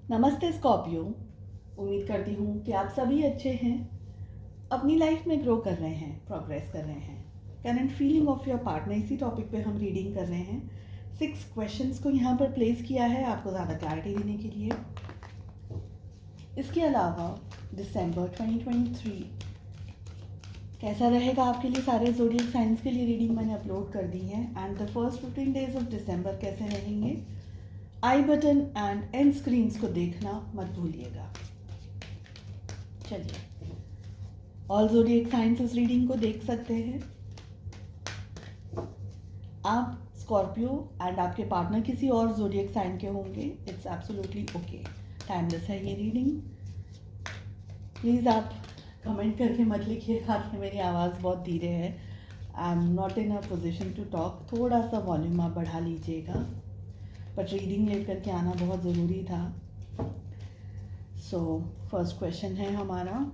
नमस्ते स्कॉर्पियो। उम्मीद करती हूँ कि आप सभी अच्छे हैं, अपनी लाइफ में ग्रो कर रहे हैं, प्रोग्रेस कर रहे हैं। Current feeling of your partner, इसी टॉपिक पे हम रीडिंग कर रहे हैं। 6 क्वेश्चंस को यहाँ पर प्लेस किया है आपको ज़्यादा क्लैरिटी देने के लिए। इसके अलावा दिसंबर 2023 कैसा रहेगा आपके लिए, सारे ज़ोडिएक साइंस के लिए रीडिंग मैंने अपलोड कर दी है। And the first 15 days of December कैसे रहेंगे, आई बटन एंड एंड स्क्रीन्स को देखना मत भूलिएगा। चलिए, ऑल ज़ोडिएक साइंस इस रीडिंग को देख सकते हैं। आप स्कॉर्पियो एंड आपके पार्टनर किसी और ज़ोडिएक साइन के होंगे, इट्स एब्सोल्युटली ओके। टाइमलेस है ये रीडिंग। प्लीज़ आप कमेंट करके मत लिखिएगा कि मेरी आवाज़ बहुत धीरे है। I am not in a position to talk. थोड़ा सा वॉल्यूम आप बढ़ा लीजिएगा, बट रीडिंग लेकर के आना बहुत ज़रूरी था। सो फर्स्ट क्वेश्चन है हमारा,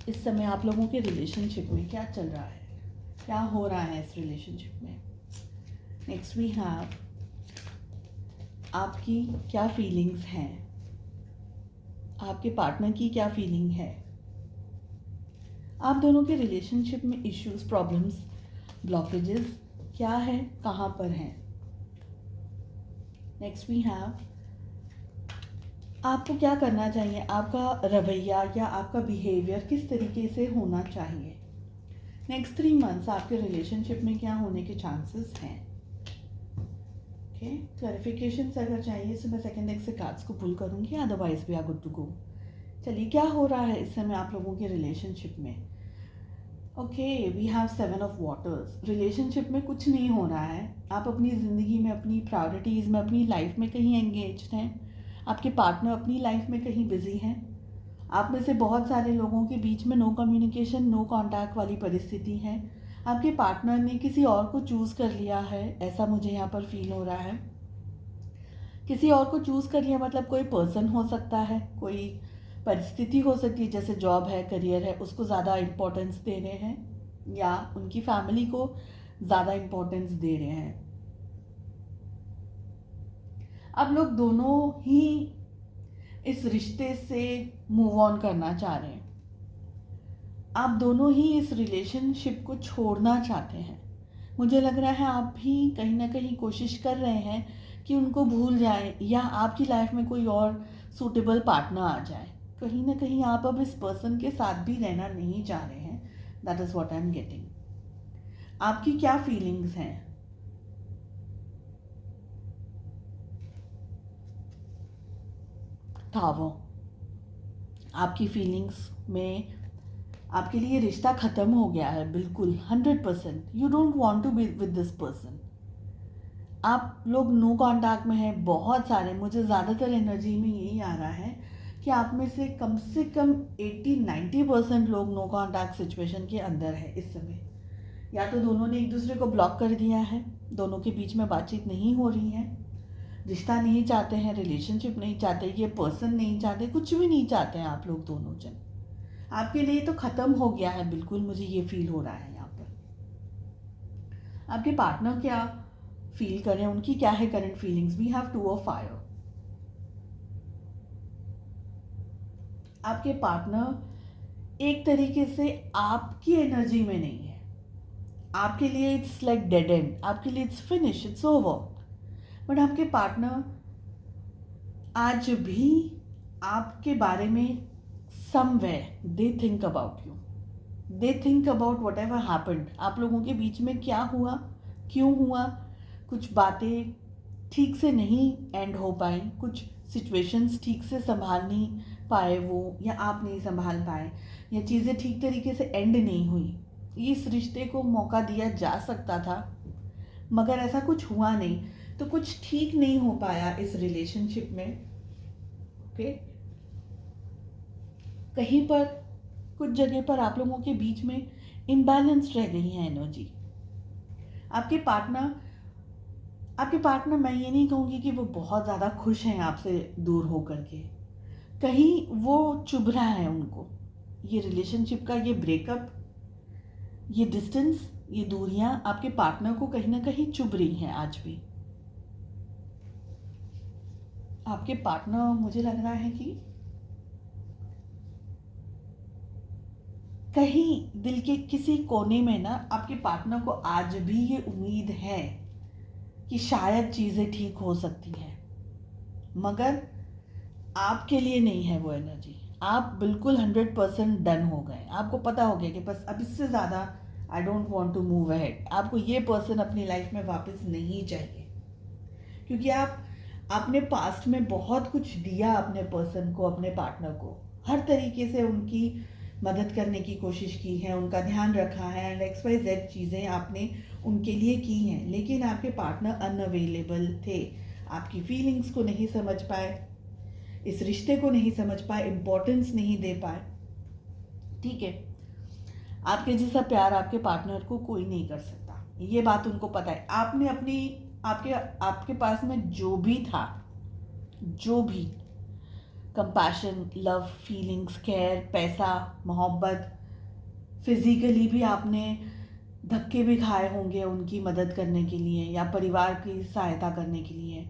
इस समय आप लोगों के रिलेशनशिप में क्या चल रहा है, क्या हो रहा है इस रिलेशनशिप में। नेक्स्ट वी हैव, आपकी क्या फीलिंग्स हैं, आपके पार्टनर की क्या फीलिंग है, आप दोनों के रिलेशनशिप में इश्यूज, प्रॉब्लम्स, ब्लॉकेजेस क्या है, कहाँ पर हैं। नेक्स्ट वी हैव, आपको क्या करना चाहिए, आपका रवैया या आपका बिहेवियर किस तरीके से होना चाहिए। नेक्स्ट 3 मंथ्स आपके रिलेशनशिप में क्या होने के चांसेस हैं। ओके, क्लैरिफिकेशन अगर चाहिए तो मैं सेकेंड डेक से कार्ड्स को पुल करूँगी, otherwise we are good to go. चलिए, क्या हो रहा है इस समय आप लोगों के रिलेशनशिप में। Okay, we have 7 of waters. Relationship में कुछ नहीं हो रहा है, आप अपनी ज़िंदगी में, अपनी प्रायोरिटीज़ में, अपनी लाइफ में कहीं एंगेज्ड हैं, आपके पार्टनर अपनी लाइफ में कहीं बिजी हैं। आप में से बहुत सारे लोगों के बीच में नो कम्युनिकेशन, नो कॉन्टैक्ट वाली परिस्थिति है। आपके पार्टनर ने किसी और को चूज़ कर लिया है, ऐसा मुझे यहाँ पर फील हो रहा है। किसी और को चूज़ कर लिया मतलब कोई पर्सन हो सकता है, कोई परिस्थिति हो सकती है, जैसे जॉब है, करियर है, उसको ज़्यादा इम्पोर्टेंस दे रहे हैं, या उनकी फैमिली को ज़्यादा इम्पोर्टेंस दे रहे हैं। अब लोग दोनों ही इस रिश्ते से मूव ऑन करना चाह रहे हैं। आप दोनों ही इस रिलेशनशिप को छोड़ना चाहते हैं। मुझे लग रहा है आप भी कहीं ना कहीं कोशिश कर रहे हैं कि उनको भूल जाएं, या आपकी लाइफ में कोई और सूटेबल पार्टनर आ जाए। कहीं ना कहीं आप अब इस पर्सन के साथ भी रहना नहीं चाह रहे हैं। That is what I am getting. आपकी क्या फीलिंग्स हैं। थावो, आपकी फीलिंग्स में आपके लिए रिश्ता ख़त्म हो गया है, बिल्कुल 100%। You don't want to be with this person. आप लोग नो कांटेक्ट में हैं बहुत सारे। मुझे ज़्यादातर एनर्जी में यही आ रहा है कि आप में से कम 80-90% लोग नो कांटेक्ट सिचुएशन के अंदर है इस समय। या तो दोनों ने एक दूसरे को ब्लॉक कर दिया है, दोनों के बीच में बातचीत नहीं हो रही है, रिश्ता नहीं चाहते हैं, रिलेशनशिप नहीं चाहते, ये पर्सन नहीं चाहते, कुछ भी नहीं चाहते हैं आप लोग दोनों जन। आपके लिए तो ख़त्म हो गया है, बिल्कुल मुझे ये फील हो रहा है यहाँ पर। आपके पार्टनर क्या फील कर रहे हैं, उनकी क्या है current feelings. We have 2 of fire. आपके पार्टनर एक तरीके से आपकी एनर्जी में नहीं है। आपके लिए इट्स लाइक डेड एंड, आपके लिए it's finish, it's over. But आपके पार्टनर आज भी आपके बारे में somewhere they think about you, they think about what ever happened. आप लोगों के बीच में क्या हुआ, क्यों हुआ, कुछ बातें ठीक से नहीं एंड हो पाई, कुछ सिचुएशंस ठीक से संभाल नहीं पाए वो, या आप नहीं संभाल पाए, या चीज़ें ठीक तरीके से एंड नहीं हुई। इस रिश्ते को मौका दिया जा सकता था, मगर ऐसा कुछ हुआ नहीं, तो कुछ ठीक नहीं हो पाया इस रिलेशनशिप में। ओके, कहीं पर कुछ जगह पर आप लोगों के बीच में इम्बैलेंस रह गई है एनर्जी। आपके पार्टनर मैं ये नहीं कहूँगी कि वो बहुत ज़्यादा खुश हैं आपसे दूर हो करके, कहीं वो चुभ रहा है उनको। ये रिलेशनशिप का ये ब्रेकअप, ये डिस्टेंस, ये दूरियां आपके पार्टनर को कहीं ना कहीं चुभ रही हैं आज भी। आपके पार्टनर, मुझे लग रहा है कि कहीं दिल के किसी कोने में ना आपके पार्टनर को आज भी ये उम्मीद है कि शायद चीज़ें ठीक हो सकती हैं, मगर आपके लिए नहीं है वो एनर्जी। आप बिल्कुल 100% डन हो गए। आपको पता हो गया कि बस अब इससे ज़्यादा I don't want to move ahead. आपको ये पर्सन अपनी लाइफ में वापस नहीं चाहिए, क्योंकि आपने पास्ट में बहुत कुछ दिया अपने पर्सन को, अपने पार्टनर को। हर तरीके से उनकी मदद करने की कोशिश की है, उनका ध्यान रखा है एंड XYZ चीज़ें आपने उनके लिए की हैं, लेकिन आपके पार्टनर अनअवेलेबल थे। आपकी फीलिंग्स को नहीं समझ पाए, इस रिश्ते को नहीं समझ पाए, इम्पोर्टेंस नहीं दे पाए। ठीक है, आपके जैसा प्यार आपके पार्टनर को कोई नहीं कर सकता, ये बात उनको पता है। आपने अपनी आपके पास में जो भी था, जो भी कंपैशन, लव, फीलिंग्स, केयर, पैसा, मोहब्बत, फिजिकली भी आपने धक्के भी खाए होंगे उनकी मदद करने के लिए या परिवार की सहायता करने के लिए।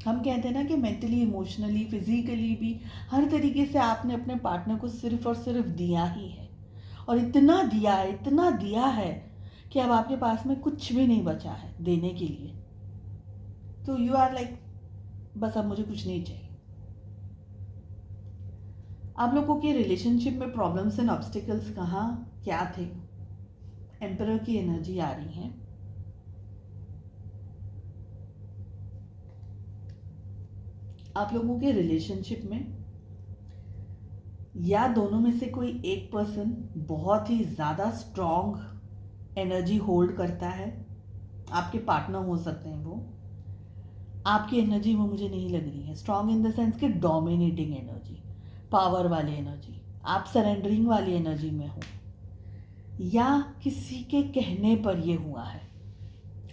हम कहते हैं ना कि मेंटली, इमोशनली, फिजिकली भी हर तरीके से आपने अपने पार्टनर को सिर्फ और सिर्फ दिया ही है, और इतना दिया है कि अब आपके पास में कुछ भी नहीं बचा है देने के लिए। तो यू आर लाइक, बस अब मुझे कुछ नहीं चाहिए। आप लोगों के रिलेशनशिप में प्रॉब्लम्स एंड ऑब्स्टिकल्स कहाँ क्या थे? एम्परर की एनर्जी आ रही है। आप लोगों के रिलेशनशिप में या दोनों में से कोई एक पर्सन बहुत ही ज़्यादा स्ट्रॉन्ग एनर्जी होल्ड करता है। आपके पार्टनर हो सकते हैं वो। आपकी एनर्जी वो मुझे नहीं लग रही है स्ट्रॉन्ग इन द सेंस कि डोमिनेटिंग एनर्जी, पावर वाली एनर्जी, आप सरेंडरिंग वाली एनर्जी में हो, या किसी के कहने पर ये हुआ है।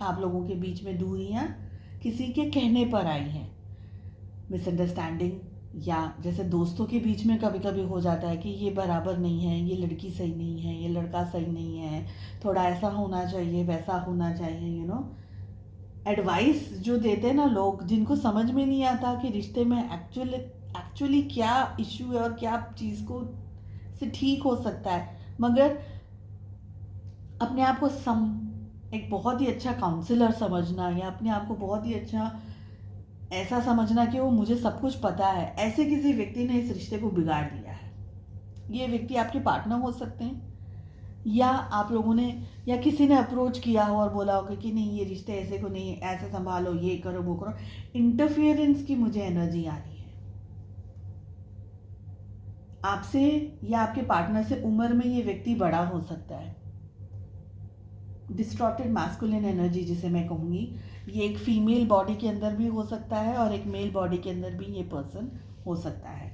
आप लोगों के बीच में दूरियां किसी के कहने पर आई हैं, मिसअंडरस्टैंडिंग, या जैसे दोस्तों के बीच में कभी कभी हो जाता है कि ये बराबर नहीं है, ये लड़की सही नहीं है, ये लड़का सही नहीं है, थोड़ा ऐसा होना चाहिए, वैसा होना चाहिए, यू नो। एडवाइस जो देते हैं ना लोग, जिनको समझ में नहीं आता कि रिश्ते में एक्चुअली क्या इश्यू है और क्या चीज़ को से ठीक हो सकता है, मगर अपने आप को एक बहुत ही अच्छा काउंसलर समझना, या अपने आप को बहुत ही अच्छा ऐसा समझना कि वो मुझे सब कुछ पता है, ऐसे किसी व्यक्ति ने इस रिश्ते को बिगाड़ दिया है। ये व्यक्ति आपके पार्टनर हो सकते हैं, या आप लोगों ने या किसी ने अप्रोच किया हो और बोला होगा कि नहीं, ये रिश्ते ऐसे को नहीं, ऐसे संभालो, ये करो, वो करो। इंटरफियरेंस की मुझे एनर्जी आ रही है आपसे या आपके पार्टनर से। उम्र में ये व्यक्ति बड़ा हो सकता है। डिस्टॉर्टेड मैस्कुलिन एनर्जी जिसे मैं कहूँगी, ये एक फीमेल बॉडी के अंदर भी हो सकता है और एक मेल बॉडी के अंदर भी ये पर्सन हो सकता है।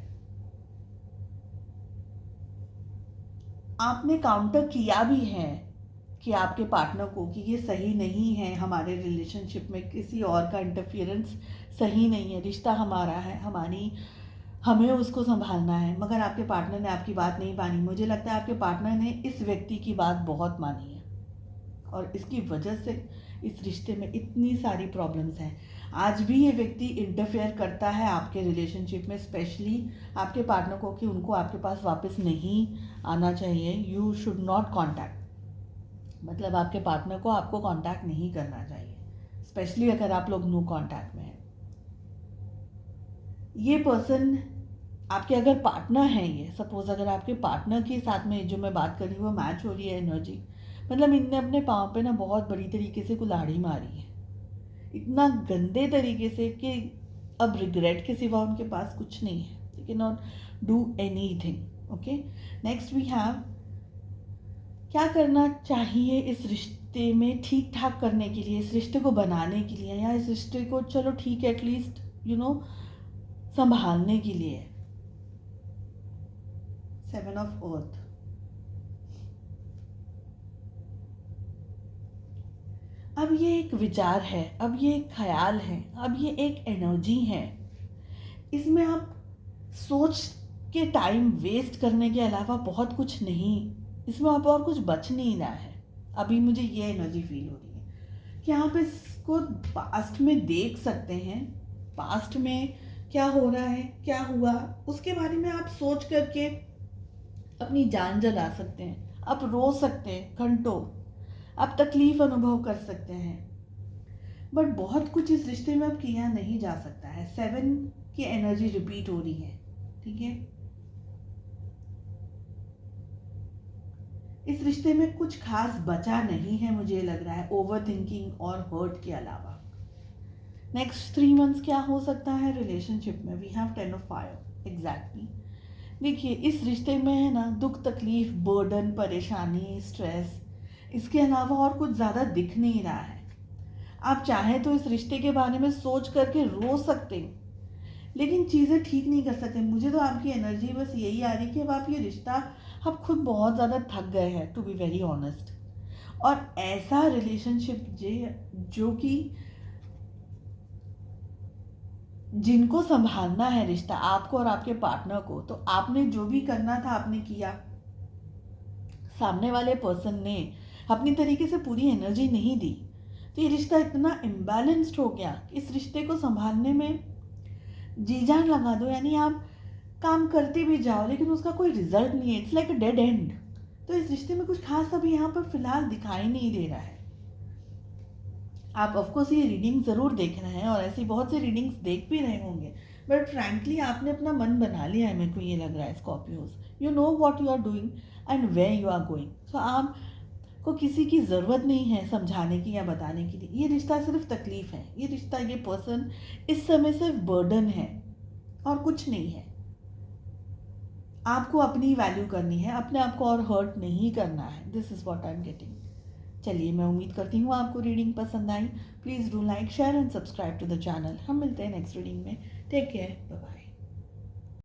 आपने काउंटर किया भी है कि आपके पार्टनर को कि ये सही नहीं है, हमारे रिलेशनशिप में किसी और का इंटरफियरेंस सही नहीं है, रिश्ता हमारा है, हमें उसको संभालना है, मगर आपके पार्टनर ने आपकी बात नहीं मानी। मुझे लगता है आपके पार्टनर ने इस व्यक्ति की बात बहुत मानी है, और इसकी वजह से इस रिश्ते में इतनी सारी प्रॉब्लम्स हैं। आज भी ये व्यक्ति इंटरफेयर करता है आपके रिलेशनशिप में, स्पेशली आपके पार्टनर को, कि उनको आपके पास वापस नहीं आना चाहिए। यू शुड नॉट कॉन्टैक्ट, मतलब आपके पार्टनर को आपको कॉन्टैक्ट नहीं करना चाहिए, स्पेशली अगर आप लोग नो कॉन्टैक्ट में हैं। ये पर्सन आपके अगर पार्टनर हैं, ये सपोज अगर आपके पार्टनर के साथ में जो मैं बात कर रही हूँ वो मैच हो रही है एनर्जी, मतलब इनने अपने पाँव पे ना बहुत बड़ी तरीके से कुल्हाड़ी मारी है, इतना गंदे तरीके से कि अब रिग्रेट के सिवा उनके पास कुछ नहीं है, they can not do anything. Okay, next we have, क्या करना चाहिए इस रिश्ते में ठीक ठाक करने के लिए, इस रिश्ते को बनाने के लिए, या इस रिश्ते को चलो ठीक है एटलीस्ट यू नो संभालने के लिए। 7 ऑफ अर्थ, अब ये एक विचार है, अब ये एक ख्याल है, अब ये एक एनर्जी है। इसमें आप सोच के टाइम वेस्ट करने के अलावा बहुत कुछ नहीं, इसमें आप और कुछ बच नहीं रहा है। अभी मुझे ये एनर्जी फील हो रही है कि आप इसको पास्ट में देख सकते हैं, पास्ट में क्या हो रहा है, क्या हुआ, उसके बारे में आप सोच करके अपनी जान जला सकते हैं, आप रो सकते हैं घंटों, आप तकलीफ अनुभव कर सकते हैं, बट बहुत कुछ इस रिश्ते में अब किया नहीं जा सकता है। 7 की एनर्जी रिपीट हो रही है, ठीक है। इस रिश्ते में कुछ खास बचा नहीं है, मुझे लग रहा है, ओवर थिंकिंग और हर्ट के अलावा। नेक्स्ट 3 मंथ्स क्या हो सकता है रिलेशनशिप में? We have 10 of fire, exactly. देखिए, इस रिश्ते में है ना, दुख तकलीफ, बर्डन, परेशानी, स्ट्रेस, इसके अलावा और कुछ ज़्यादा दिख नहीं रहा है। आप चाहें तो इस रिश्ते के बारे में सोच करके रो सकते हैं, लेकिन चीज़ें ठीक नहीं कर सकते। मुझे तो आपकी एनर्जी बस यही आ रही कि अब आप ये रिश्ता, आप खुद बहुत ज़्यादा थक गए हैं, टू बी वेरी ऑनेस्ट। और ऐसा रिलेशनशिप जो कि जिनको संभालना है रिश्ता, आपको और आपके पार्टनर को, तो आपने जो भी करना था आपने किया। सामने वाले पर्सन ने अपनी तरीके से पूरी एनर्जी नहीं दी, तो ये रिश्ता इतना इम्बैलेंस्ड हो गया कि इस रिश्ते को संभालने में जी जान लगा दो, यानी आप काम करते भी जाओ लेकिन उसका कोई रिजल्ट नहीं है, it's like a dead and. तो इस रिश्ते में कुछ खास अभी यहाँ पर फिलहाल दिखाई नहीं दे रहा है। आप ऑफकोर्स ये रीडिंग ज़रूर देख रहे हैं और ऐसी बहुत सी रीडिंग्स देख भी रहे होंगे, बट फ्रैंकली आपने अपना मन बना लिया है, मेरे को ये लग रहा है Scorpios. You know what you are doing and where you are going. So आपको किसी की ज़रूरत नहीं है समझाने की या बताने के लिए। ये रिश्ता सिर्फ तकलीफ है, ये रिश्ता, ये पर्सन इस समय सिर्फ बर्डन है और कुछ नहीं है। आपको अपनी वैल्यू करनी है, अपने आप को और हर्ट नहीं करना है। This is what I am getting. चलिए, मैं उम्मीद करती हूँ आपको रीडिंग पसंद आई। Please do like, share and subscribe to the channel. हम मिलते हैं नेक्स्ट रीडिंग में। Take care, bye bye.